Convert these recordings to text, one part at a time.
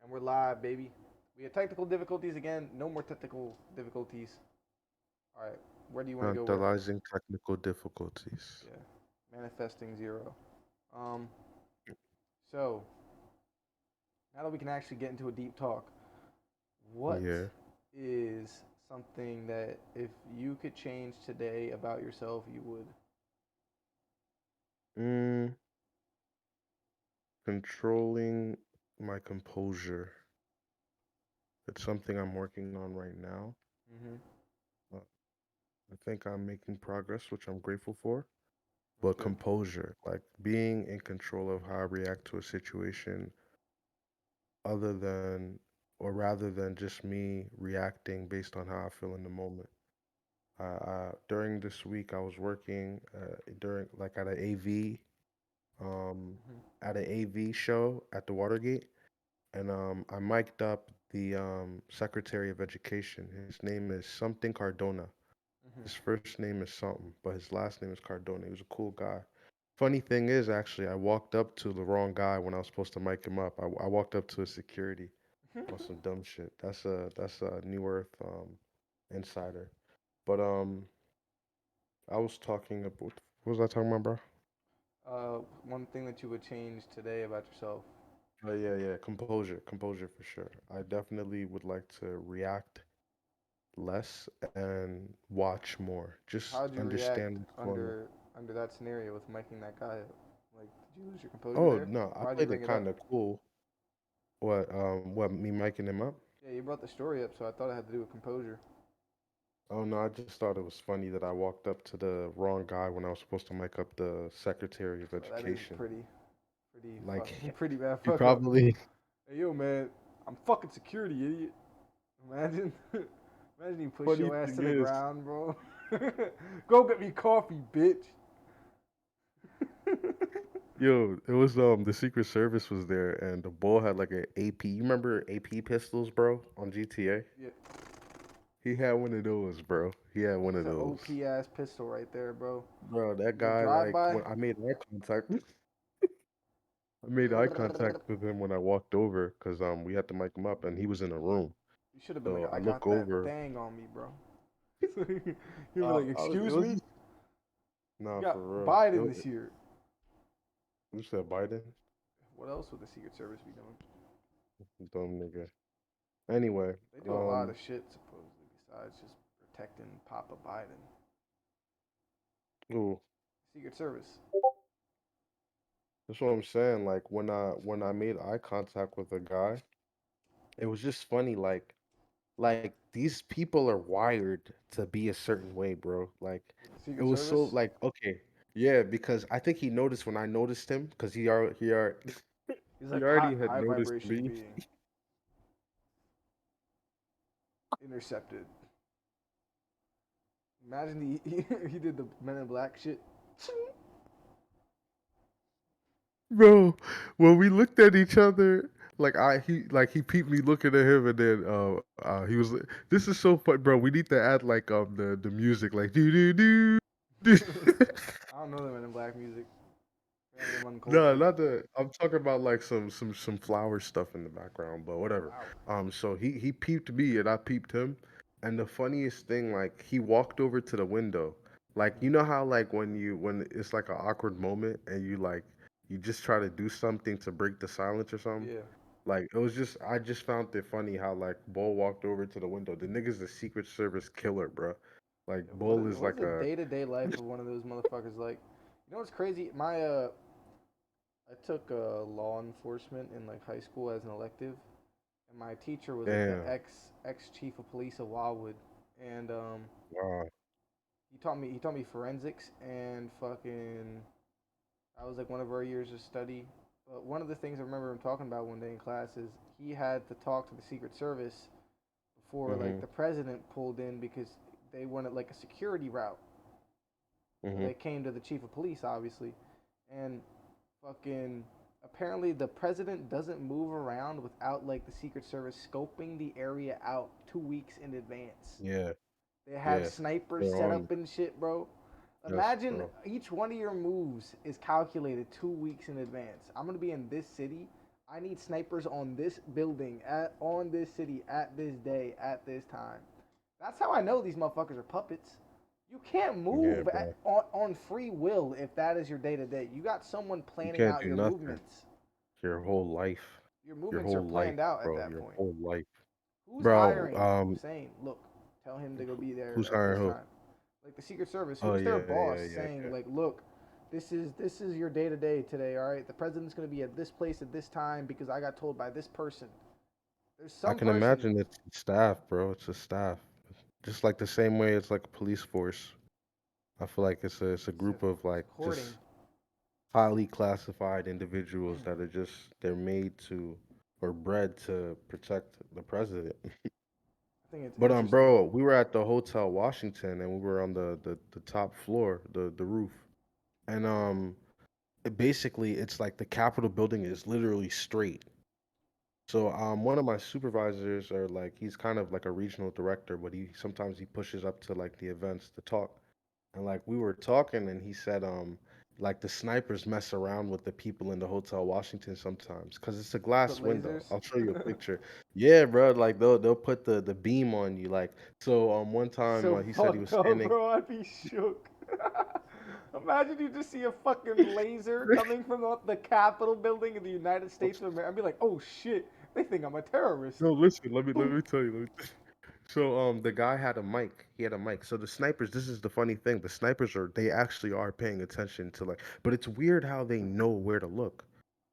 And we're live, baby. We had technical difficulties again. No more technical difficulties. All right, where do you want to go with? Tantalizing technical difficulties. Yeah, manifesting zero. Um, so now that we can actually get into a deep talk, what Yeah. is something that if you could change today about yourself, you would? Mm, controlling my composure. It's something I'm working on right now. Mm-hmm. Uh, I think I'm making progress, which I'm grateful for. That's But good. composure, like being in control of how I react to a situation, other than, or rather than just me reacting based on how I feel in the moment. During this week, I was working during like um, Mm-hmm. at an AV show at the Watergate, and I mic'd up the Secretary of Education. His name is something Cardona. His Mm-hmm. first name is something, but his last name is Cardona. He was a cool guy. Funny thing is, actually, I walked up to the wrong guy when I was supposed to mic him up. I walked up to a security on some dumb shit. That's a New Earth insider. But I was talking about what was I talking about, bro? One thing that you would change today about yourself. Oh yeah, yeah, composure for sure. I definitely would like to react less and watch more. Just How'd you react understand what's going on. under that scenario with making that guy? Like, did you lose your composure Oh there? no, I Why'd you played bring it it up? kind of cool. What me miking him up? Yeah, you brought the story up, so I thought it had to do with composure. Oh no, I just thought it was funny that I walked up to the wrong guy when I was supposed to mic up the Secretary of Bro, that is Education. pretty Like fucking pretty bad he fuck up. probably Hey yo, man, I'm fucking security, idiot. Imagine, imagine you push funny your ass thing to the is, ground, bro. Go get me coffee, bitch. yo, it was the Secret Service was there and the bull had like a AP. You remember AP pistols, bro, on GTA? Yeah, He had one of those, bro. He had one that's of an those. OP ass pistol right there, bro. Bro, that You guy, drive like, by, when I made eye contact, I made eye contact with him when I walked over because we had to mic him up and he was in a room. you should have been like, So I I look got that over. thing on me, bro. You were like, It excuse was me, just, you nah, got for real. Biden this year. You said Biden? What else would the Secret Service be doing? Dumb nigga. Anyway, They do a lot of shit supposedly besides just protecting Papa Biden. ooh, Secret Service. that's what I'm saying. Like when I made eye contact with a guy, it was just funny. Like these people are wired to be a certain way, bro. Like it Secret was so Service. like okay, yeah, because I think he noticed when I noticed him because he already He's he like already had high noticed vibration me. being intercepted. Imagine he did the Men in Black shit. Bro, when we looked at each other, he peeped me looking at him, and then he was like, "This is so fun, bro. We need to add like the music like do do do." do." I don't know the Men in Black music. Apparently, I'm No, uncultured. not the. I'm talking about like some flower stuff in the background, but whatever. Flower. So he peeped me and I peeped him, and the funniest thing, like he walked over to the window, like Mm-hmm. you know how like when it's like an awkward moment and you just try to do something to break the silence or something. Yeah. Like it was just I just found it funny how like Bull walked over to the window. The nigga's a Secret Service killer, bro. Like Yeah, Bull is what is like the a day to day life of one of those motherfuckers like? You know what's crazy? I took law enforcement in like high school as an elective, and my teacher was like the damn. ex chief of police of Wildwood, and Wow. he taught me forensics and fucking that was like one of our years of study. But one of the things I remember him talking about one day in class is he had to talk to the Secret Service before like Mhm. the president pulled in because they wanted like a security route. So Mhm. they came to the chief of police, obviously, and fucking apparently the president doesn't move around without like the Secret Service scoping the area out 2 weeks in advance. Yeah. They have Yeah. snipers They're set on. up and shit, bro. Yes, Imagine bro. each one of your moves is calculated 2 weeks in advance. I'm gonna be in this city. I need snipers on this building at on this city at this day at this time. That's how I know these motherfuckers are puppets. You can't Yeah, move bro. on free will if that is your day to day. You got someone You planning can't out do your nothing. movements. Your whole life. Your Your movements are whole life, planned out at bro. that Your point. whole life. Who's Bro, hiring? Saying, look, tell him to go be there who's at this hiring who? time. Like the Secret Service, Oh who's their yeah, boss yeah, yeah, saying, yeah. like, look, this is your day to day today, all right? The president's gonna be at this place at this time because I got told by this person. There's I some can person imagine it's staff, bro. It's a staff. Just like the same way it's like a police force. I feel like it's a group of it's like courting. just highly classified individuals Mm. that are just they're made to or bred to protect the president. I think it's But interesting. bro, we were at the Hotel Washington and we were on the top floor, the roof. And basically it's like the Capitol building is literally straight. So one of my supervisors or like he's kind of like a regional director, but he sometimes he pushes up to like the events to talk. And like we were talking and he said like the snipers mess around with the people in the Hotel Washington sometimes because it's a They put glass window. lasers. I'll show you a picture. Yeah, bro, like they'll put the beam on you like so one time So he said he was fucked up, standing. bro. I'd be shook. Imagine you just see a fucking laser coming from the Capitol building in the United States of America. I'd be like, oh shit, they think I'm a terrorist. No, listen, let Boom. me tell you. So the guy had a mic. He had a mic. So the snipers, this is the funny thing. The snipers are they actually are paying attention to like but it's weird how they know where to look.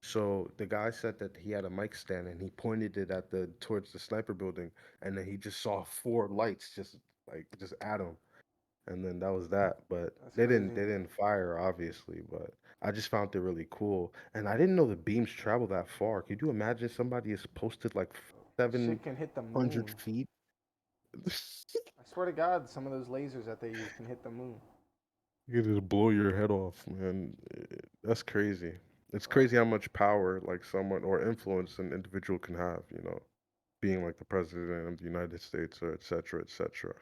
So the guy said that he had a mic stand and he pointed it at the towards the sniper building and then he just saw four lights just at him. And then that was that. But That's they crazy. didn't fire obviously, but I just found it really cool. And I didn't know the beams travel that far. Could you imagine somebody is posted like Shit can hit the 700 moon. feet? I swear to God, some of those lasers that they use can hit the moon. You could just blow your head off, man. That's crazy. It's But crazy how much power like someone or influence an individual can have, being like the president of the United States or et cetera, et cetera.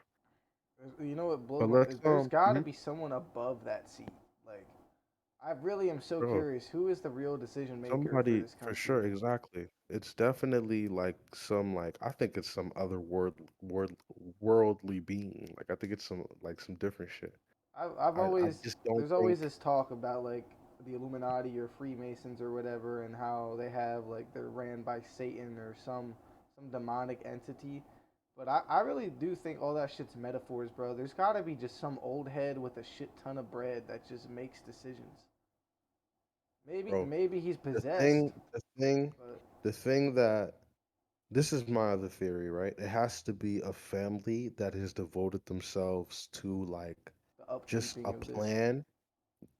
you know what blows But my? let's There's got to be someone above that seat. Like I really am so bro, curious. Who is the real decision maker for somebody this for country? sure, exactly. It's definitely like some like I think it's some other worldly being. Like I think it's some different shit. I've I always just don't there's always think this talk about like the Illuminati or Freemasons or whatever, and how they have like they're ran by Satan or some demonic entity. But I really do think all that shit's metaphors, bro. There's got to be just some old head with a shit ton of bread that just makes decisions. bro. Maybe he's The possessed, thing the thing but the thing that this is my other theory, right? It has to be a family that has devoted themselves to like the just upkeeping a of this. plan,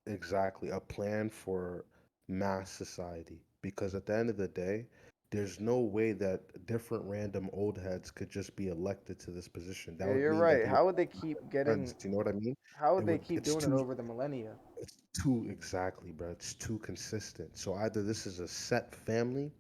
exactly, a plan for mass society. Because at the end of the day, there's no way that different random old heads could just be elected to this position. That Yeah, would you're mean that right. they would How would they have keep getting? friends. You know what I mean? How would It they would. keep doing it over the millennia? It's too exactly, bro. It's too consistent. So either this is a set family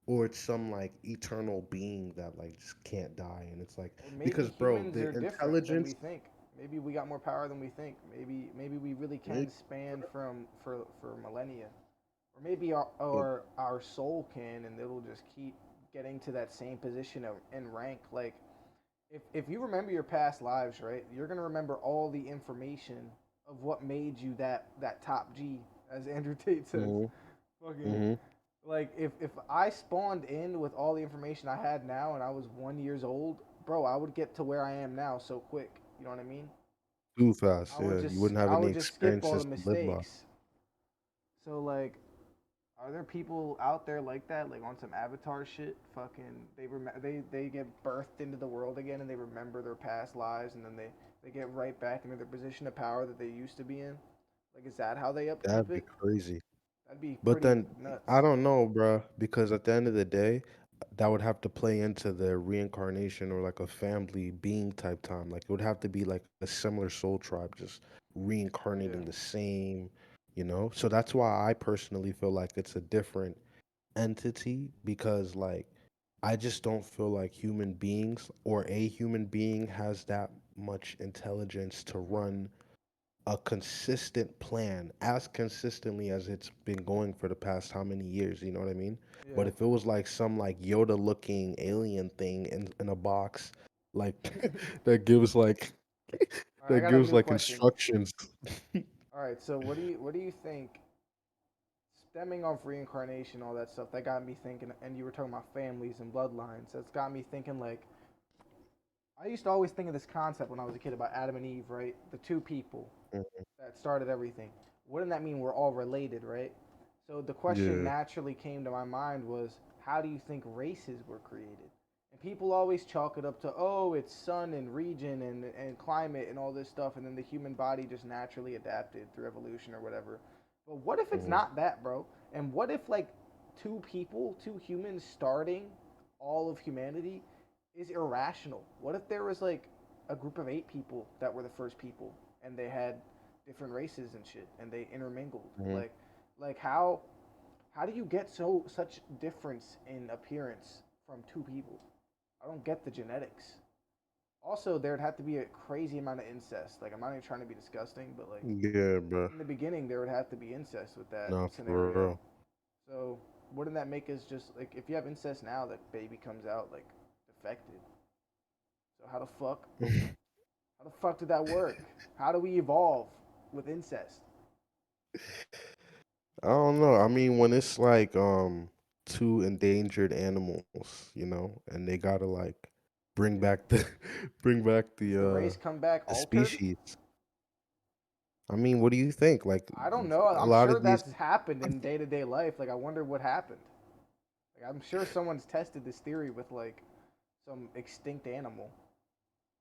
or it's some like eternal being that like just can't die and it's like Or maybe because bro humans the are different than we intelligence think. Maybe we got more power than we think. Maybe we really maybe, can span for millennia. Or maybe our soul can, and it'll just keep getting to that same position in rank. Like if you remember your past lives, right, you're gonna remember all the information of what made you that top G, as Andrew Tate says. hmm Fucking hmm like if I spawned in with all the information I had now and I was 1 years old, bro, I would get to where I am now so quick. You know what I mean? too fast, yeah, you wouldn't have I any would just skip all the experiences to live by. mistakes. So like, are there people out there like that, like on some Avatar shit? Fucking, they get birthed into the world again and they remember their past lives and then they get right back into their position of power that they used to be in. Like, is that how they upkeep That'd be it? crazy. That'd be But pretty then I nuts. don't know, bruh, because at the end of the day that would have to play into the reincarnation or like a family being type time, like it would have to be like a similar soul tribe just Yeah. reincarnating the same, so that's why I personally feel like it's a different entity because like I just don't feel like human beings or a human being has that much intelligence to run a consistent plan, as consistently as it's been going for the past how many years, you know what I mean? But Yeah. if it was like some like Yoda looking alien thing in a box, like that gives like All right, I that got a gives new like question. instructions. All right, so what do you think stemming off reincarnation, all that stuff, that got me thinking, and you were talking about families and bloodlines, that's got me thinking like I used to always think of this concept when I was a kid about Adam and Eve, right? The two people Mhm. that started everything. Wouldn't that mean we're all related, right? So the question Yeah. naturally came to my mind was, how do you think races were created? And people always chalk it up to, oh, it's sun and region and climate and all this stuff, and then the human body just naturally adapted through evolution or whatever. But what if it's Mhm. not that, bro? And what if like two people, two humans starting all of humanity is irrational? What if there was like a group of 8 people that were the first people and they had different races and shit and they intermingled? Mhm. Like how do you get such difference in appearance from two people? I don't get the genetics. Also, there'd have to be a crazy amount of incest. Like I'm not even trying to be disgusting, but like Yeah, bro. in the beginning there would have to be incest with that Nah, for scenario. real. So wouldn't that make us just like if you have incest now, that baby comes out like defected? So how the fuck did that work? How do we evolve with incest? I don't know. I mean, when it's like two endangered animals, and they gotta like bring Yeah. back the bring back Does the race come back the altered? species. I mean, what do you think? Like I don't know. a I'm lot sure of these, that's happened in day to day life. Like I wonder what happened. Like I'm sure someone's tested this theory with like some extinct animal.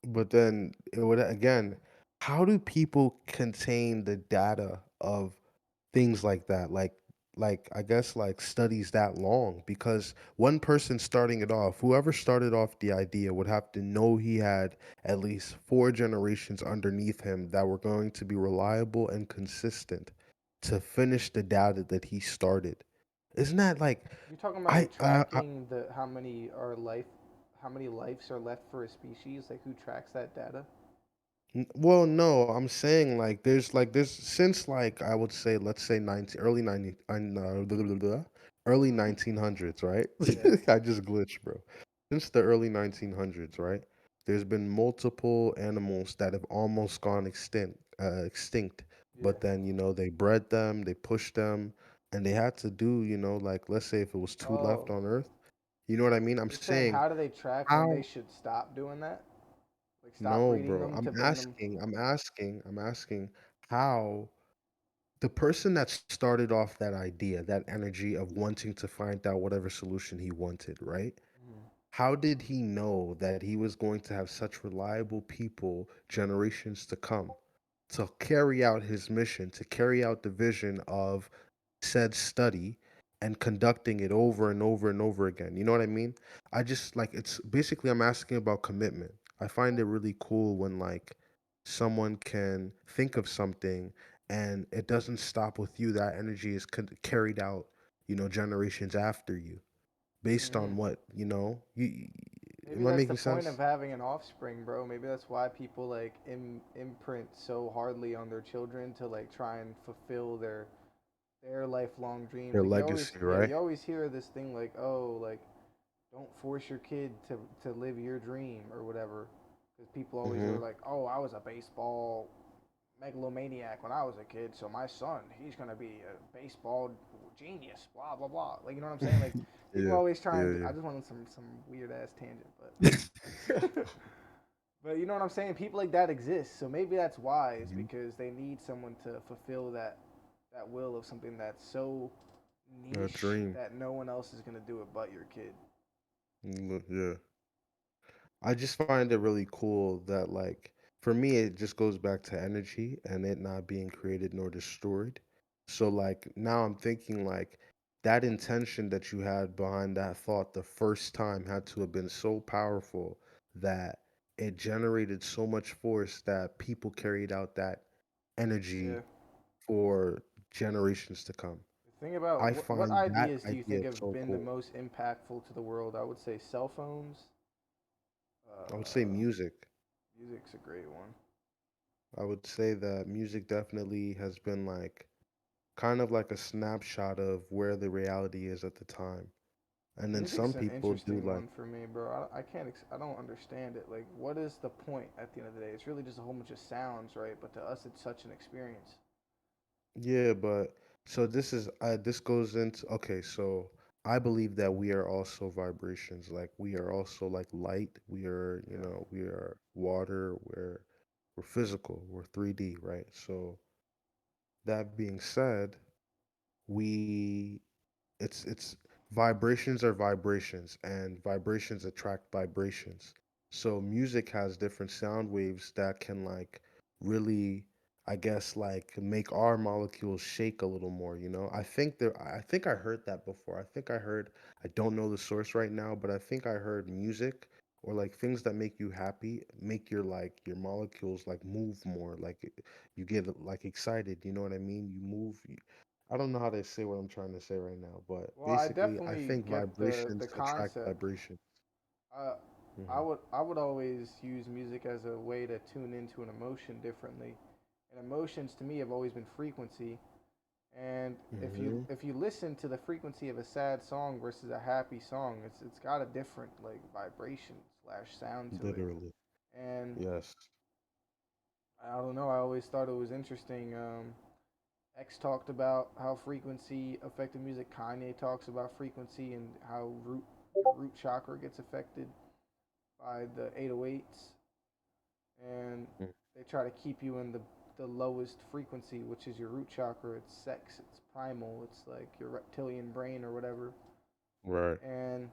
but then it would again, how do people contain the data of things like that? Like I guess like studies that long because one person starting it off, whoever started off the idea would have to know he had at least four generations underneath him that were going to be reliable and consistent to finish the data that he started. Isn't that like You're talking about I like I tracking the how many lives are left for a species? Like who tracks that data? Well, no, I'm saying like there's since like I would say let's say 19 early 90 blah, blah, blah, blah, early 1900s, right? Yeah, I just glitched, bro. Since the early 1900s, right? There's been multiple animals that have almost gone extinct, yeah. but then they bred them, they pushed them, and they had to do like let's say if it was two left Oh, on Earth, you know what I mean? I'm you're saying saying how do they track when they how. should stop doing that? Like stop No, breeding bro. them I'm to bring them. asking, I'm asking, I'm asking how the person that started off that idea, that energy of wanting to find out whatever solution he wanted, right? Mhm. How did he know that he was going to have such reliable people generations to come to carry out his mission, to carry out the vision of said study and conducting it over and over and over again? You know what I mean? I just like it's basically I'm asking about commitment. I find it really cool when like someone can think of something and it doesn't stop with you. That energy is carried out, generations after you based on Mhm. what you Maybe am I that's the making point of sense? having an offspring, bro. Maybe that's why people like imprint so hardly on their children to like try and fulfill their lifelong dreams. Their Like you always, legacy, yeah, right? you always hear this thing like, oh, like don't force your kid to live your dream or whatever, because people always Mm-hmm. are like, oh, I was a baseball megalomaniac when I was a kid, so my son, he's gonna be a baseball genius, blah blah blah. Like you know what I'm saying? Like people Yeah, always try and yeah, I just went on some weird ass tangent, but but you know what I'm saying? People like that exist, so maybe that's why. Is Mhm. because they need someone to fulfill that will of something that's so A niche dream. that no one else is gonna do it but your kid. Yeah. I just find it really cool that like for me it just goes back to energy and it not being created nor destroyed. So like now I'm thinking like that intention that you had behind that thought the first time had to have been so powerful that it generated so much force that people carried out that Yeah. energy for generations to come. Think about I what find that ideas do you idea think have so been the cool. most impactful to the world? I would say cell phones. I would say Uh, music. Music's a great one. I would say that music definitely has been like kind of like a snapshot of where the reality is at the time. And then some Music's an people do interesting like, one for me, bro. I can't. I don't understand it. Like, what is the point at the end of the day? It's really just a whole bunch of sounds, right? But to us, it's such an experience. yeah, but so this goes into okay, so I believe that we are also vibrations. Like we are also like light. We are, you Yeah. know, we are water. We're physical. We're 3D, right? So that being said, we it's vibrations are vibrations and vibrations attract vibrations. So music has different sound waves that can like really, I guess, like make our molecules shake a little more, you know? I think I heard that before. I don't know the source right now, but I think I heard music or like things that make you happy make your like your molecules like move more, like you get like excited, you know what I mean? You move, I don't know how to say what I'm trying to say right now, but Well, I basically, I definitely think get the vibrations attract concept. vibrations. Uh, Hmm. I would always use music as a way to tune into an emotion differently. And emotions to me have always been frequency. And Hmm. if you listen to the frequency of a sad song versus a happy song, it's got a different like vibration slash sound to it. Literally. And Yes. I don't know. I always thought it was interesting. X talked about how frequency affected music. Kanye talks about frequency and how your root chakra gets affected by the 808s, and Mm. they try to keep you in the lowest frequency, which is your root chakra. It's sex. It's primal. It's like your reptilian brain or whatever. Right. And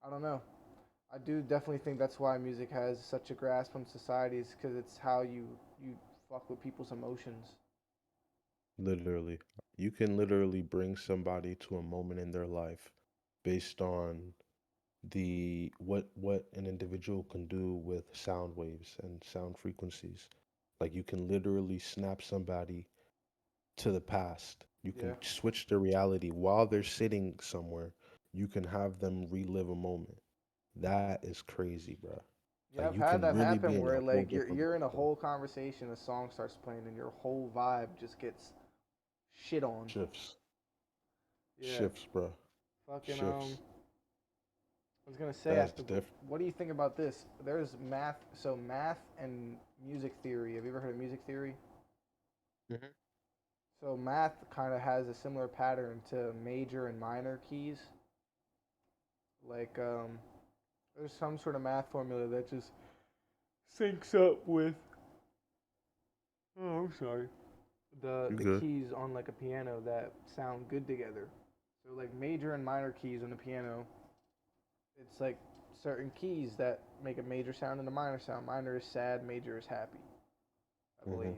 I don't know. I do definitely think that's why music has such a grasp on society, is because it's how you fuck with people's emotions. Literally. You can literally bring somebody to a moment in their life based on the what an individual can do with sound waves and sound frequencies. Like you can literally snap somebody to the past. You Yeah. can switch the reality while they're sitting somewhere. You can have them relive a moment. That is crazy, bro. Yeah, Like I've you had can that really be happen in a where whole like different you're in a mindset. whole conversation, a song starts playing, and your whole vibe just gets shit on. Shifts, Yeah, shifts, bro, fucking shifts. I was gonna say, That's different. what do you think about this? There's math, so math and music theory. Have you ever heard of music theory? Hmm. So math kind of has a similar pattern to major and minor keys. Like there's some sort of math formula that just syncs up with. Oh, I'm sorry. You The good? keys on like a piano that sound good together. So like major and minor keys on the piano, it's like certain keys that make a major sound and a minor sound. Minor is sad, major is happy, I Hmm. believe.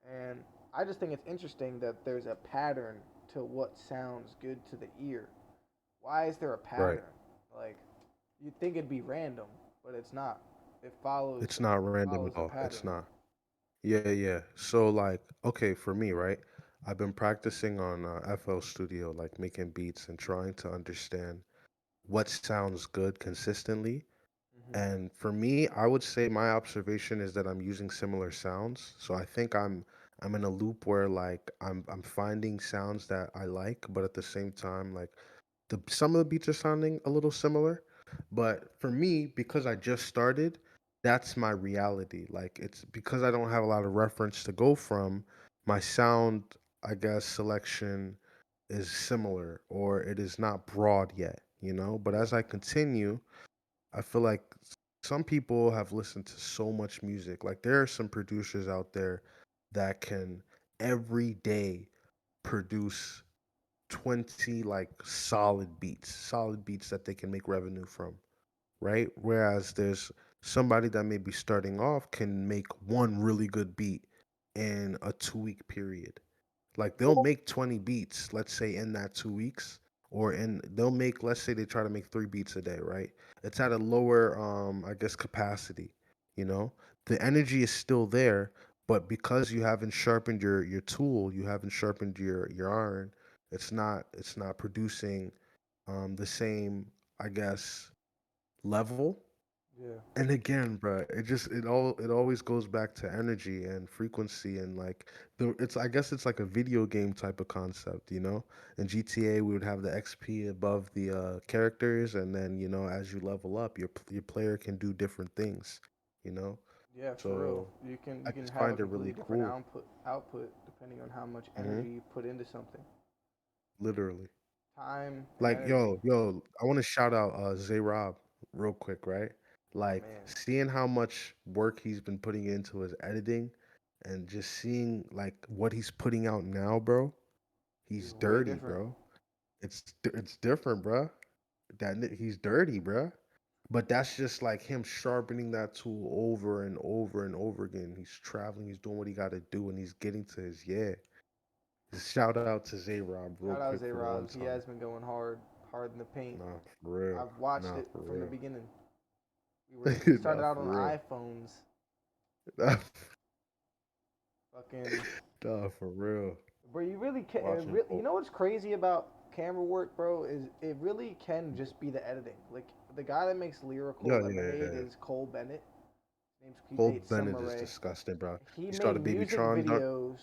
And I just think it's interesting that there's a pattern to what sounds good to the ear. Why is there a Right. pattern? Like you'd think it'd be random, but it's not. It's not It random follows at a all. It's pattern. not. Yeah, yeah. So like, okay, for me, right? I've been practicing on FL Studio, like making beats and trying to understand what sounds good consistently. Hmm. And for me, I would say my observation is that I'm using similar sounds. So I think I'm in a loop where like I'm finding sounds that I like, but at the same time, like some of the beats are sounding a little similar. But for me, because I just started, that's my reality. Like it's because I don't have a lot of reference to go from, my sound, I guess, selection is similar or it is not broad yet, you know? But Yeah. as I continue, I feel like some people have listened to so much music. Like there are some producers out there that can every day produce 20 like solid beats that they can make revenue from, right? Whereas there's somebody that may be starting off can make one really good beat in a 2 week period. Like they'll make 20 beats, let's say in that 2 weeks, or in they'll make, let's say they try to make 3 beats a day, right? It's at a lower I guess capacity, you know? The energy is still there, but because you haven't sharpened your tool, you haven't sharpened your iron, it's not producing the same, I guess, level. Yeah. And again, bro, it always goes back to energy and frequency and like the it's I guess it's like a video game type of concept, you know? In GTA we would have the XP above the characters, and then, as you level up, your player can do different things, you know? Yeah, for real. So You I can just have a find it completely really different cool. output depending on how much Hmm. energy you put into something. Literally. Time and Like, energy. yo, I want to shout out Zay Rob real quick, right? My Like man. seeing how much work he's been putting into his editing and just seeing like what he's putting out now, bro. Is He's way dirty, different. bro. It's different, bro. He's dirty, bro. But that's just like him sharpening that tool over and over and over again. He's traveling, he's doing what he got to do, and he's getting to his yeah. Shout out to Zay Rob real Shout out quick Zay for the one Rob. He time. has been going hard in the paint. Nah, for real. I've watched Nah, it for from the real. beginning. We started Nah, out for on real. iPhones. Nah, Fucking, nah, for real. bro, you really can. Watching You folk. know what's crazy about camera work, bro? Is it really can just be the editing. Like the guy that makes Lyrical Yeah, yeah, Lemonade yeah. is Cole Bennett. His name's he Cole dates Bennett Summer is Rae. disgusting, bro. He He made started music Babytron done videos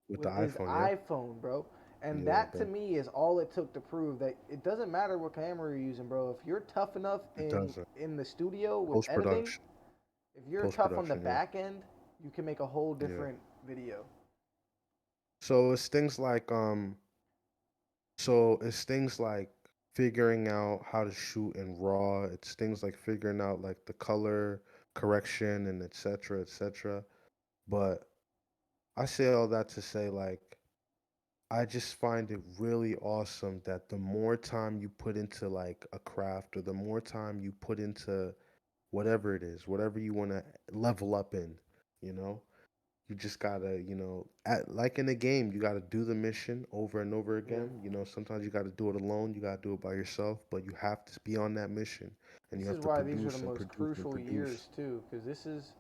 with the with his iPhone, yeah? iPhone, bro. And Yeah, that to bro. me is all it took to prove that it doesn't matter what camera you're using, bro. If you're tough enough It doesn't. in the studio with Post editing, production. if you're Post tough on the production, yeah. back end, you can make a whole Yeah. different video. So it's things like it's things like figuring out how to shoot in RAW. It's things like figuring out like the color correction and et cetera, et cetera. But I say all that to say like I just find it really awesome that the more time you put into like a craft, or the more time you put into whatever it is, whatever you want to level up in, you know, you just gotta, like in a game, you gotta do the mission over and over Yeah. again. Sometimes you gotta do it alone, you gotta do it by yourself, but you have to be on that mission, and you This is have to why these are the produce and most produce and crucial produce. years too, because this is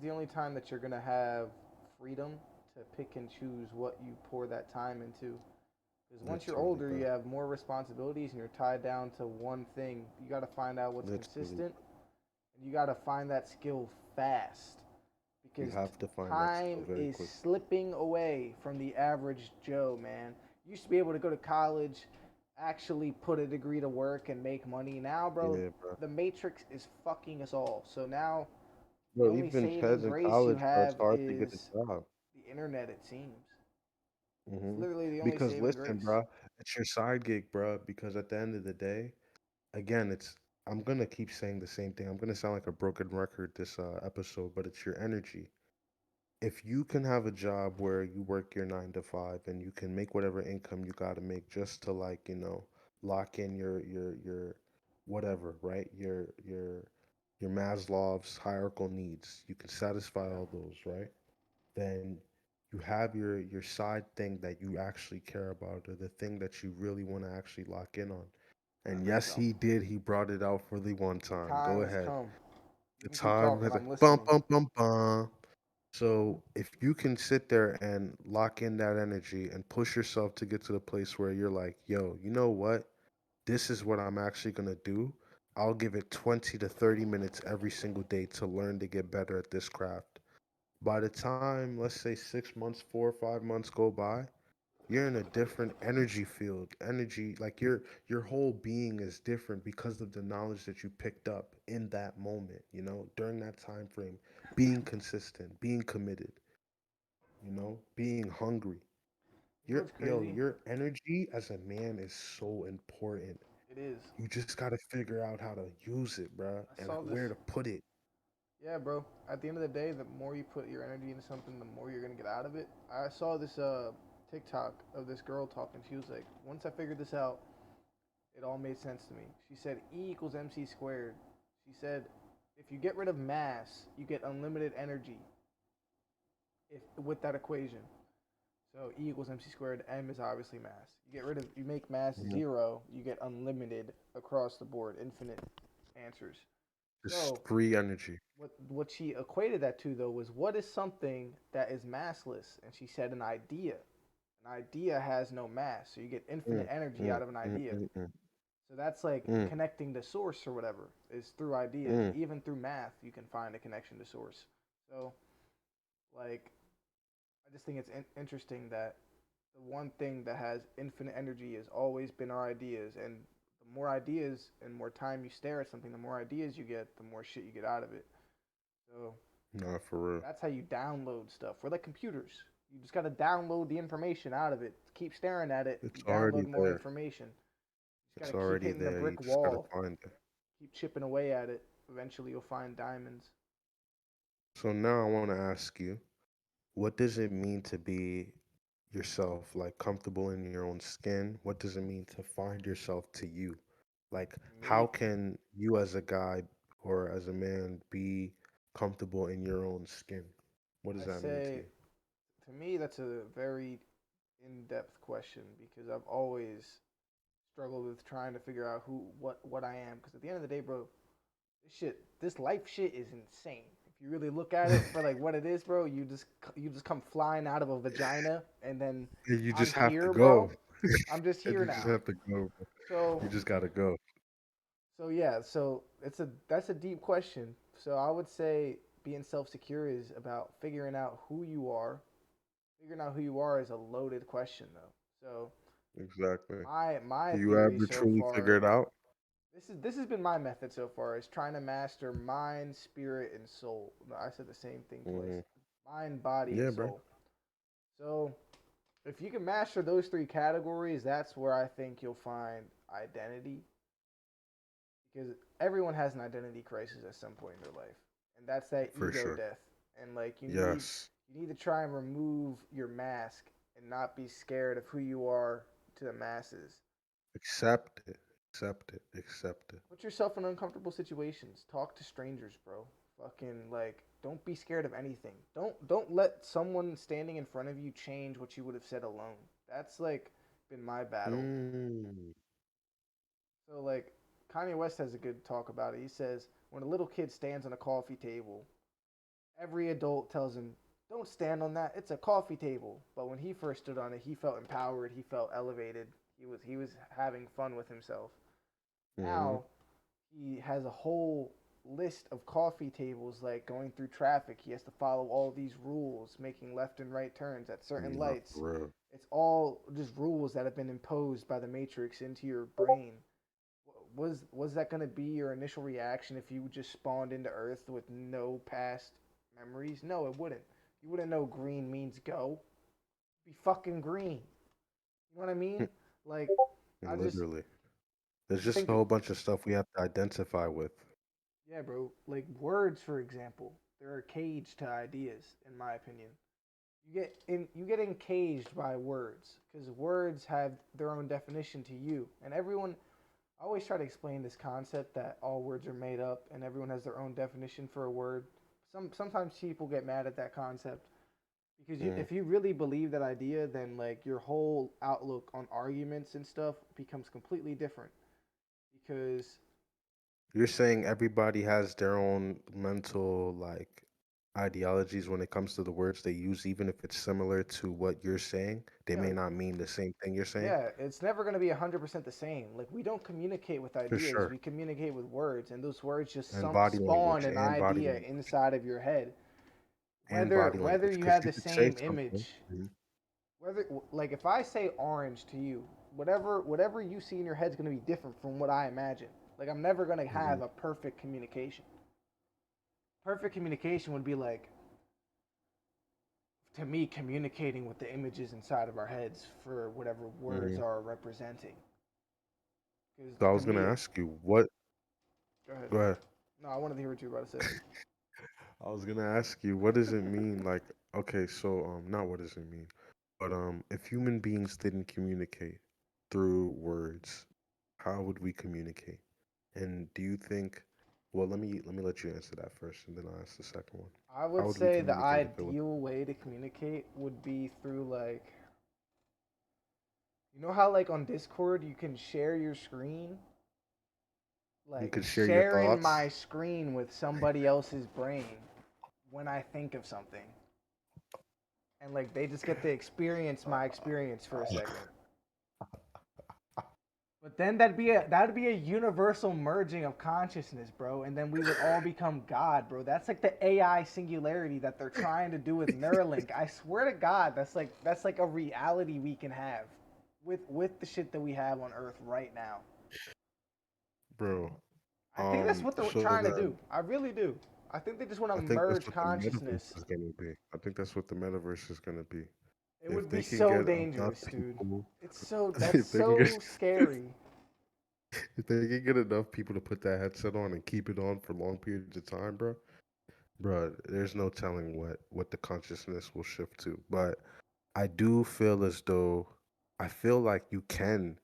the only time that you're gonna have freedom to pick and choose what you pour that time into. Because once you're Literally, older, you bro. have more responsibilities and you're tied down to one thing. You got to find out what's Literally, consistent, and you got to find that skill fast you because have to find that skill time very is quick. slipping away from the average Joe, man. You used to be able to go to college, actually put a degree to work and make money. Now, bro, Yeah, bro. the matrix is fucking us all. So now the Bro, only even saving Feds in grace you college, bro, it's have hard to get a is job. the internet, it seems. It's Hmm. literally the only Because saving listen, grace. bro, it's your side gig, bro. Because at the end of the day, again, I'm gonna keep saying the same thing. I'm gonna sound like a broken record this episode, but it's your energy. If you can have a job where you work your 9 to 5 and you can make whatever income you gotta make just to like, lock in your whatever, right? Your Maslow's hierarchical needs. You can satisfy Yeah. all those, right? Then you have your side thing that you actually care about, or the thing that you really want to actually lock in on. And There you yes, go. he did. He brought it out for the one The time. Go time has ahead. come. You The can keep time talking. has I'm bum listening. bum bum bum. So if you can sit there and lock in that energy and push yourself to get to the place where you're like, yo, you know what? This is what I'm actually gonna do. I'll give it 20 to 30 minutes every single day to learn to get better at this craft. By the time, let's say 6 months, 4 or 5 months go by, you're in a different energy field. Energy, like your whole being is different because of the knowledge that you picked up in that moment, during that time frame, being consistent, being committed, being hungry. You know what's crazy? Your energy as a man is so important. It is. You just got to figure out how to use it, bruh, I and saw this. where to put it. Yeah, bro. At the end of the day, the more you put your energy into something, the more you're gonna get out of it. I saw this TikTok of this girl talking. She was like, "Once I figured this out, it all made sense to me." She said E equals MC squared. She said, if you get rid of mass, you get unlimited energy. If with that equation, so E equals MC squared. M is obviously mass. You make mass Mhm. zero, you get unlimited across the board, infinite answers. Just So free energy. what she equated that to though was what is something that is massless, and she said an idea. An idea has no mass, so you get infinite Mm, energy mm, out of an mm, idea. mm, mm. So that's like Mm, connecting to source or whatever is through ideas. mm. Even through math, you can find a connection to source. So like I just think it's interesting that the one thing that has infinite energy has always been our ideas, and the more ideas and more time you stare at something, the more ideas you get, the more shit you get out of it. So Nah, for real. that's how you download stuff. We're like computers. You just gotta download the information out of it. Keep staring at it. It's You download already more there. information. You just It's gotta keep already hitting the there. You brick just gotta wall. find it. Keep chipping away at it. Eventually, you'll find diamonds. So now I want to ask you, what does it mean to be yourself, like comfortable in your own skin? What does it mean to find yourself to you? Like, how Me, can you as a guy or as a man be comfortable in your own skin? What does I that mean to say, you? to me, that's a very in-depth question because I've always struggled with trying to figure out what I am. Because at the end of the day, bro, this life shit is insane. If you really look at it for like what it is, bro, you just come flying out of a vagina, and then You I'm just have to here, go. bro. I'm just And here you just now. have to go. So You just gotta go. yeah, so that's a deep question. So I would say being self secure is about figuring out who you are. Figuring out who you are is a loaded question though. So Exactly. my Do you theory ever so truly figure far, it out? this has been my method so far, is trying to master mind, spirit, and soul. No, I said the same thing twice. Hmm. Mind, body, and Yeah, bro. soul. So if you can master those three categories, that's where I think you'll find identity. Because everyone has an identity crisis at some point in their life, and that's that For ego sure. death. And like Yes. you need to try and remove your mask and not be scared of who you are to the masses. Accept it. Accept it. Accept it. Put yourself in uncomfortable situations. Talk to strangers, bro. Fucking like don't be scared of anything. Don't let someone standing in front of you change what you would have said alone. That's like been my battle. Mm. So like Kanye West has a good talk about it. He says when a little kid stands on a coffee table, every adult tells him, "Don't stand on that. It's a coffee table." But when he first stood on it, he felt empowered. He felt elevated. He was having fun with himself. Hmm. Now he has a whole list of coffee tables, like going through traffic. He has to follow all these rules, making left and right turns at certain Nah, lights. for real. It's all just rules that have been imposed by the Matrix into your brain. Was that going to be your initial reaction if you just spawned into Earth with no past memories? No, it wouldn't. You wouldn't know green means go. It'd be fucking green. You know what I mean? Like, I just Literally. There's I just a think whole bunch of stuff we have to identify with. yeah, bro. Like words, for example, they're a cage to ideas, in my opinion. You get encaged by words because words have their own definition to you, and everyone. I always try to explain this concept that all words are made up and everyone has their own definition for a word. Sometimes people get mad at that concept because Mm. if you really believe that idea, then like your whole outlook on arguments and stuff becomes completely different because You're saying everybody has their own mental like ideologies when it comes to the words they use, even if it's similar to what you're saying. They yeah, may not mean the same thing you're saying. yeah, it's never going to be 100% the same. Like we don't communicate with For ideas, sure. we communicate with words, and those words just And body spawn language. an And body idea language. inside of your head. And Whether body whether language. you Because have you the could say same something. image, Mhm. whether like if I say orange to you, whatever you see in your head is going to be different from what I imagine. Like I'm never going to Mhm. have a perfect communication. Perfect communication would be like to me communicating with the images inside of our heads for whatever words Mhm. are representing. Because So I to was gonna me, ask you what. go ahead. Go ahead. No, I wanted to hear what you were about to say. I was gonna ask you, what does it mean? Like, okay, so not what does it mean, but if human beings didn't communicate through words, how would we communicate? And do you think? Well, let me let you answer that first, and then I'll ask the second one. I How would would we say the communicate if it was? ideal way to communicate would be through like you know how like on Discord you can share your screen, You like could share your sharing thoughts. my screen with somebody else's brain when I think of something. And like they just get to experience my experience for a second. But then that'd be a universal merging of consciousness, bro, and then we would all become God, bro. That's like the AI singularity that they're trying to do with Neuralink. I swear to God, that's like a reality we can have with the shit that we have on Earth right now. Bro. I think that's what they're So trying to then do. I really do. I think they just want to I think that's merge what the metaverse consciousness. is gonna be. I think that's what the metaverse is gonna be. It If would be they can so get enough dangerous, dude. people, That's if they can get so scary. if they can get enough people to put that headset on and keep it on for long periods of time, bro, there's no telling what the consciousness will shift to. But I do feel as though I feel like you can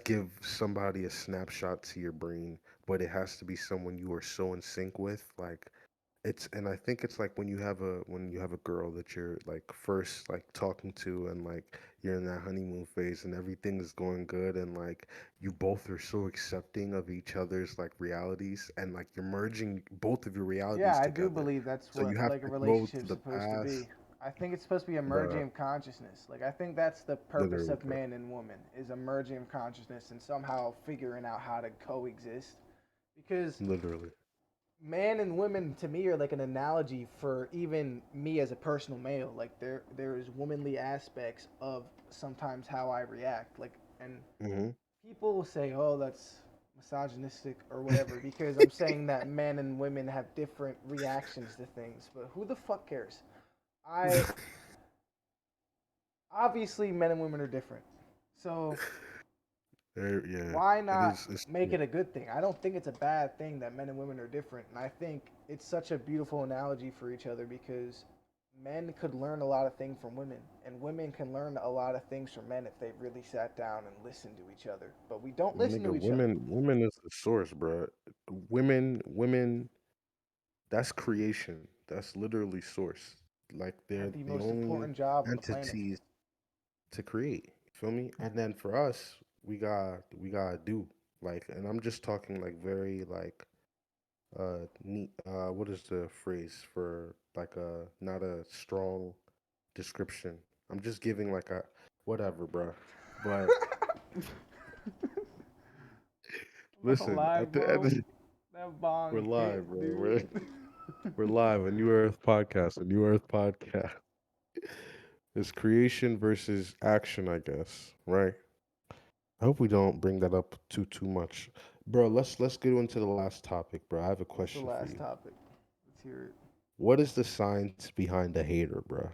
give somebody a snapshot to your brain, but it has to be someone you are so in sync with. Like and I think it's like when you have a girl that you're like first like talking to and like you're in that honeymoon phase and everything is going good and like you both are so accepting of each other's like realities and like you're merging both of your Yeah, realities I do together. believe that's So you what have like a to go to relationship's the supposed to past, be. I think it's supposed to be a merging bruh, of consciousness. Like I think that's the purpose literally, of bro. man and woman is a merging of consciousness and somehow figuring out how to coexist. Because Literally. man and women to me are like an analogy for even me as a personal male. Like there is womanly aspects of sometimes how I react. Like and Hmm. people will say, "Oh, that's misogynistic or whatever," because I'm saying that men and women have different reactions to things. But who the fuck cares? I obviously men and women are different. So Yeah, why it not is. It's make it a good thing? I don't think it's a bad thing that men and women are different, and I think it's such a beautiful analogy for each other because men could learn a lot of things from women, and women can learn a lot of things from men if they really sat down and listened to each other. But we don't listen nigga. to each other. Women is the source, bro. Women. That's creation. That's literally source. Like Have they're the the most only important job on the planet. entities to create. You feel me? And then for us, we gotta do like, and I'm just talking like very like neat. What is the phrase for like a not a strong description? I'm just giving like a whatever, bro. But I'm not listen, lie, at the end, bro. That bong we're hit, live, bro. dude. We're live. A New Earth podcast. A New Earth podcast. It's creation versus action, I guess. Right. I hope we don't bring that up too much, bro. Let's get into the last topic, bro. I have a What's the question for last you. topic? Let's hear it. What is the science behind the hater, bro?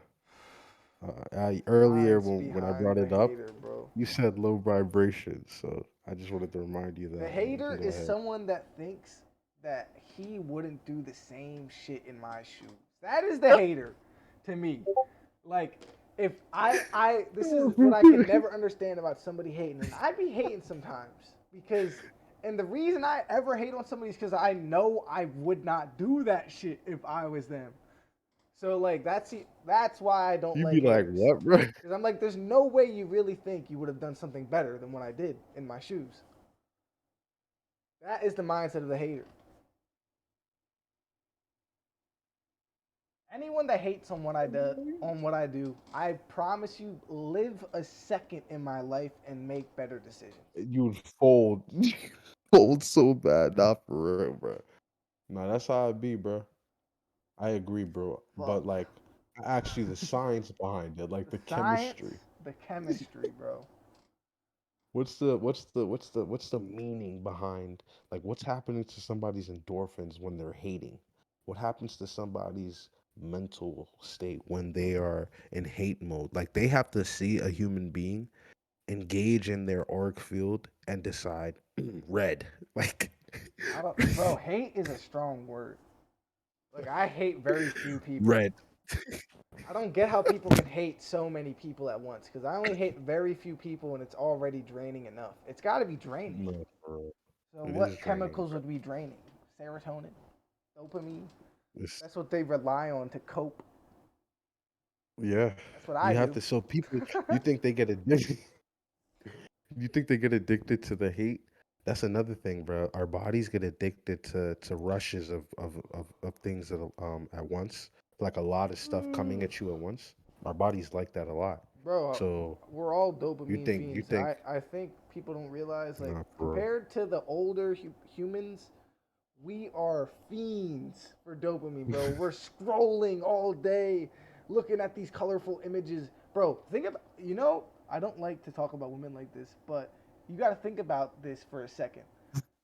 Earlier Science when I behind brought the it up, hater, bro. you said low vibration, so I just wanted to remind you The that. And you hater can go is ahead. someone that thinks that he wouldn't do the same shit in my shoes. That is the hater to me. Like, if this is what I can never understand about somebody hating, and I be hating sometimes because, and the reason I ever hate on somebody is because I know I would not do that shit if I was them. So like that's why I don't You be like like, haters. what, bro? Because I'm like, there's no way you really think you would have done something better than what I did in my shoes. That is the mindset of the hater. Anyone that hates on what I do, I promise you, live a second in my life and make better decisions. You would fold, fold so bad, not for real, bro. Nah, that's how it be, bro. I agree, bro. But Fuck. like, actually, the science behind it, like The the science, chemistry. the chemistry, bro. What's the meaning behind like what's happening to somebody's endorphins when they're hating? What happens to somebody's mental state when they are in hate mode? Like they have to see a human being engage in their auric field and decide red. Like I don't, bro. Hate is a strong word. Like I hate very few people. red. I don't get how people can hate so many people at once because I only hate very few people and it's already draining enough. It's got to be draining. No, bro. So It is what draining, chemicals bro. would be draining? Serotonin, dopamine. It's That's what they rely on to cope. yeah. That's what I You have do. to so people you think they get addicted You think they get addicted to the hate? That's another thing, bro. Our bodies get addicted to rushes of things at once, like a lot of stuff coming Mm, at you at once. Our bodies like that a lot. Bro, So we're all you dopamine think you fiends. think I think people don't realize, like, nah, for real. compared to the older humans, we are fiends for dopamine, bro. We're scrolling all day, looking at these colorful images. Bro, think about, I don't like to talk about women like this, but you got to think about this for a second.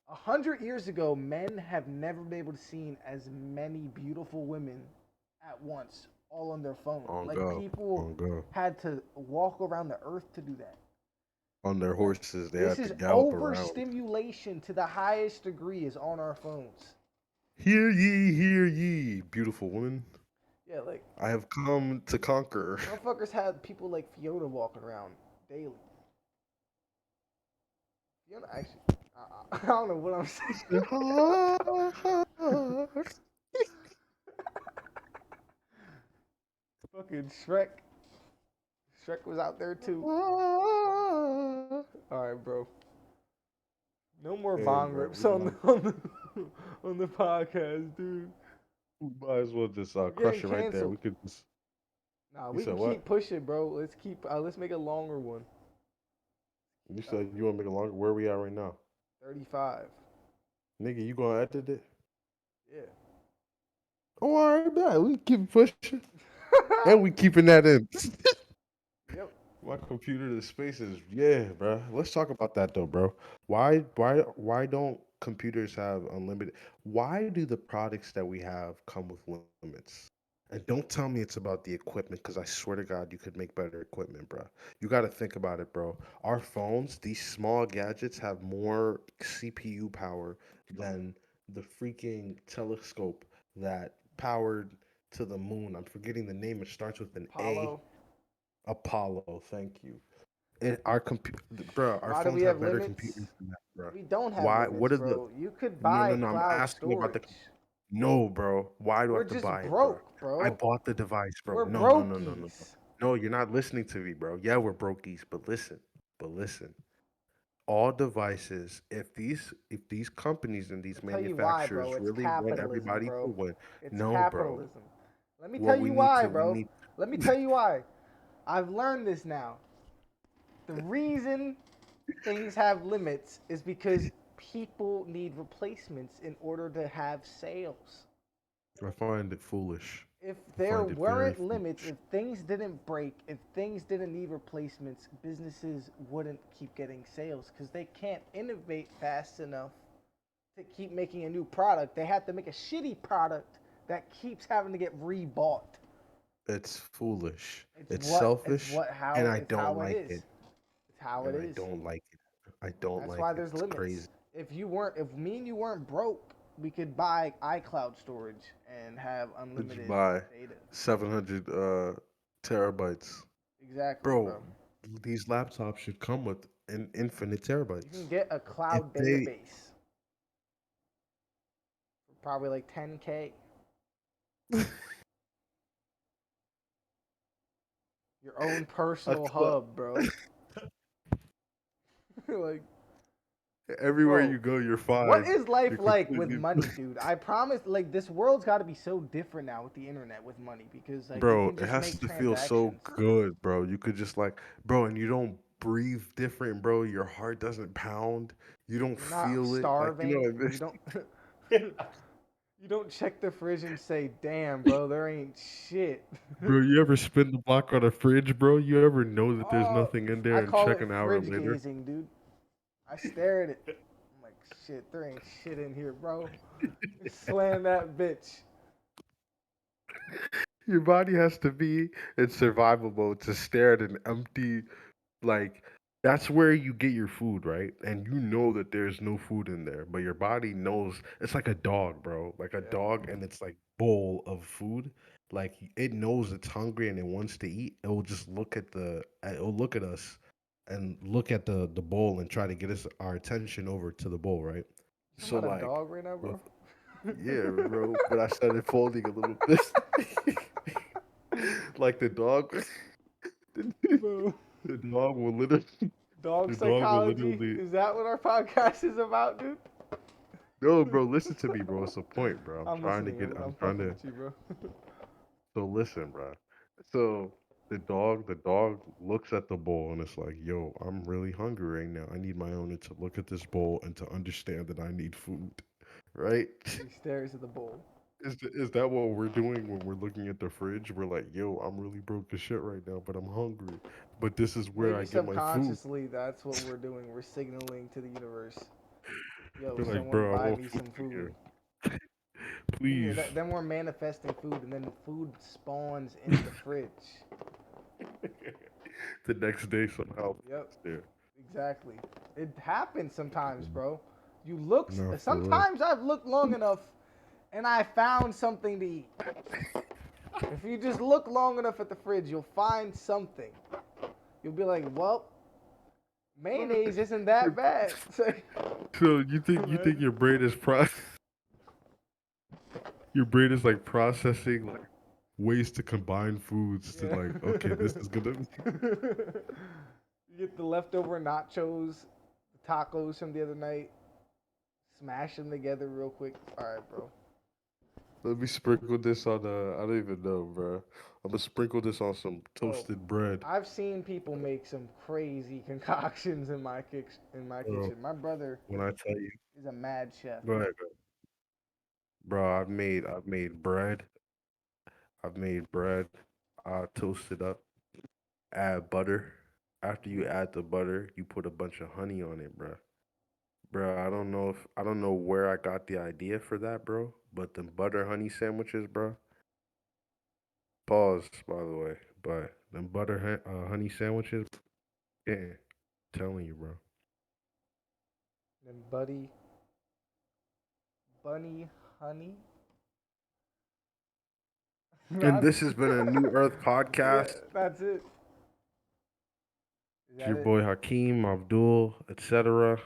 100 years ago, men have never been able to see as many beautiful women at once, all on their phone. On Like, go, people on go. had to walk around the earth to do that. On their Like, horses, they this had to is gallop around. overstimulation to the highest degree is on our phones. Hear ye, beautiful woman. Yeah, like, I have come to conquer. motherfuckers had people like Fiona walking around daily. Fiona actually, I don't know what I'm saying. Fucking Shrek. Shrek was out there too. All right, bro. No more Hey, bong bro, rips on on the podcast, dude. we might as well just We're getting crush it right there. canceled. We could just. Nah, You we said can what? keep pushing, bro. Let's make a longer one. You Uh, said you want to make it longer. Where we at right now, 35. nigga? You gonna edit it? Yeah. Oh, all right, man. We keep pushing, and we keeping that in. Yep. My computer, the spaces, yeah, bro. Let's talk about that though, bro. Why don't computers have unlimited? Why do the products that we have come with limits? And don't tell me it's about the equipment, because I swear to God, you could make better equipment, bro. You got to think about it, bro. Our phones, these small gadgets, have more CPU power than the freaking telescope that powered to the moon. I'm forgetting the name. It starts with an A. Apollo. Apollo, thank you. And our bro, our Why do we phones have have better limits? computers than that, bro. We don't have Why? limits, What is the? bro. You could No, no, buy no. I'm cloud asking about the. storage. No, bro. Why do I We're have to just buy it, bro? broke, I bro. bought the device, bro. We're No, no, no, no, no, no. brokies. No, you're not listening to me, bro. Yeah, we're brokies, but listen, but listen. All devices, if these companies and these I'll tell you why, manufacturers bro. It's really want capitalism, everybody to bro. win, It's no, bro. capitalism. Let me tell What you why, we bro. need. Let me tell you why. I've learned this now. The reason things have limits is because people need replacements in order to have sales. I find it foolish. If I there find it very weren't limits, foolish. if things didn't break, if things didn't need replacements, businesses wouldn't keep getting sales because they can't innovate fast enough to keep making a new product. They have to make a shitty product that keeps having to get rebought. It's foolish. It's It's what it's selfish, what and how I it's don't how it like is. it. It's how it And I is. don't like it. I don't That's like why it. there's It's crazy. limits. If me and you weren't broke, we could buy iCloud storage and have Did you unlimited buy data. 700 terabytes? Exactly, Bro, bro. these laptops should come with an infinite You can terabytes. get a If cloud they database for probably like 10K. Your own a personal cl- hub, bro. Like, everywhere bro, you go, you're what fine. is life You're like with completely money, dude? I promise, like, this world's got to be so different now with the internet with money because, like, you Bro, can it just has make to feel so transactions. good, bro. You could just like, bro, and you don't breathe different, bro. Your heart doesn't pound. You don't You're not feel it. Like, starving. like You this. don't. You don't check the fridge and say, "Damn, bro, there ain't shit." Bro, you ever spin the block on a fridge, bro? You ever know that there's Oh, nothing in I there and call check it an hour fridge later? gazing, dude. I stare at it. I'm like, shit, there ain't shit in here, bro. Slam that bitch. Your body has to be in survival mode to stare at an empty, like, that's where you get your food, right? And you know that there's no food in there, but your body knows. It's like a dog, bro. Like a Yeah. dog and its like bowl of food. Like it knows it's hungry and it wants to eat. It will just it'll look at us and look at the bowl and try to get us our attention over to the bowl, right? You talking So about a like dog right now, with bro? yeah, bro. But I started folding a little bit. Like the dog, the, Bro. the dog will literally, Dog the dog will psychology? literally. Is that what our podcast is about, dude? No, bro, listen to me, bro. It's a point, bro. I'm I'm trying to listening. get. I'm I'm trying fucking to. with you, bro. So listen, bro. So The dog looks at the bowl and it's like, yo, I'm really hungry right now. I need my owner to look at this bowl and to understand that I need food. Right? He stares at the bowl. Is that what we're doing when we're looking at the fridge? We're like, yo, I'm really broke as shit right now, but I'm hungry. But this is where Maybe I get my food. subconsciously, that's what we're doing. We're signaling to the universe, yo, We're like, someone bro, I buy want me food some right food. here. Yeah, Please. then we're manifesting food, and then food spawns in the fridge. The next day somehow Yep, it's there. exactly. It happens sometimes, bro. You look. No, for real. Sometimes I've looked long enough, and I found something to eat. If you just look long enough at the fridge, you'll find something. You'll be like, well, mayonnaise isn't that bad. So you think your brain is your brain is like processing like ways to combine foods to Yeah. like, okay, this is gonna You get the leftover nachos, the tacos from the other night, smash them together real quick. All right, bro. let me sprinkle this on I don't even know, bro. I'm gonna sprinkle this on some Bro, toasted bread. I've seen people make some crazy concoctions in my Bro, kitchen. My brother when I tell you, is a mad chef. go ahead, bro. I've made bread. I've made bread. I toast it up. Add butter. After you add the butter, you put a bunch of honey on it, bro. Bro, I don't know where I got the idea for that, bro. But the butter honey sandwiches, bro. Pause, by the way. But them honey sandwiches, yeah, telling you, bro. Then bunny, honey. And Not. this has been a New Earth Yeah, podcast. that's it. Is It's that your it? boy Hakeem, Abdul, etc.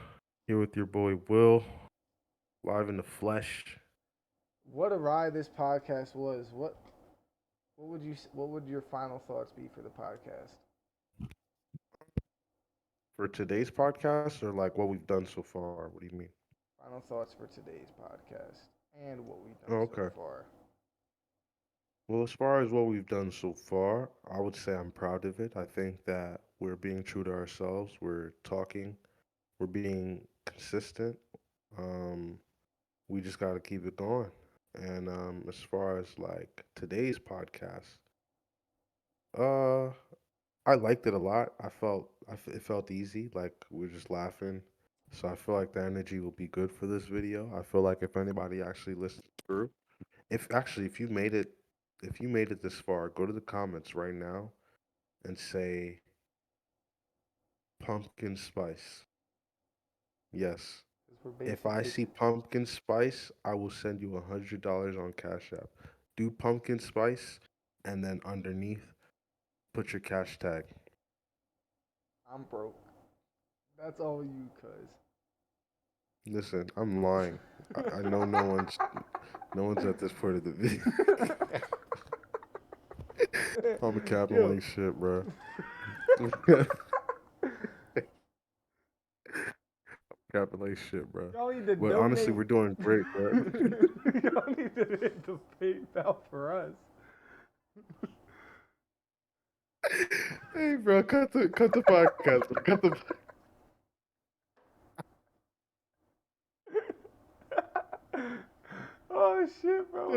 Here with your boy Will, live in the flesh. What a ride this podcast was. What would your final thoughts be for the podcast? For today's podcast, or like what we've done so far? What do you mean? Final thoughts for today's podcast and what we've Oh, done so okay. far. Well, as far as what we've done so far, I would say I'm proud of it. I think that we're being true to ourselves. We're talking. We're being consistent. Um, we just got to keep it going. And as far as like today's podcast, uh, I liked it a lot. It felt easy. Like we're just laughing. So I feel like the energy will be good for this video. I feel like if anybody actually listens through, if you made it this far, go to the comments right now and say pumpkin spice. Yes. Because we're If I basically see pumpkin spice, I will send you $100 on Cash App. Do pumpkin spice, and then underneath, put your cash tag. I'm broke. That's all you, cuz. Listen, I'm lying. I know no one's at this part of the video. I'm capping Yo. like shit, bro. Capping like shit, bro. Y'all need to But honestly, donate. we're doing great, bro. Y'all need to hit the PayPal for us. Hey, bro, cut the podcast, bro. Cut the. Oh shit, bro.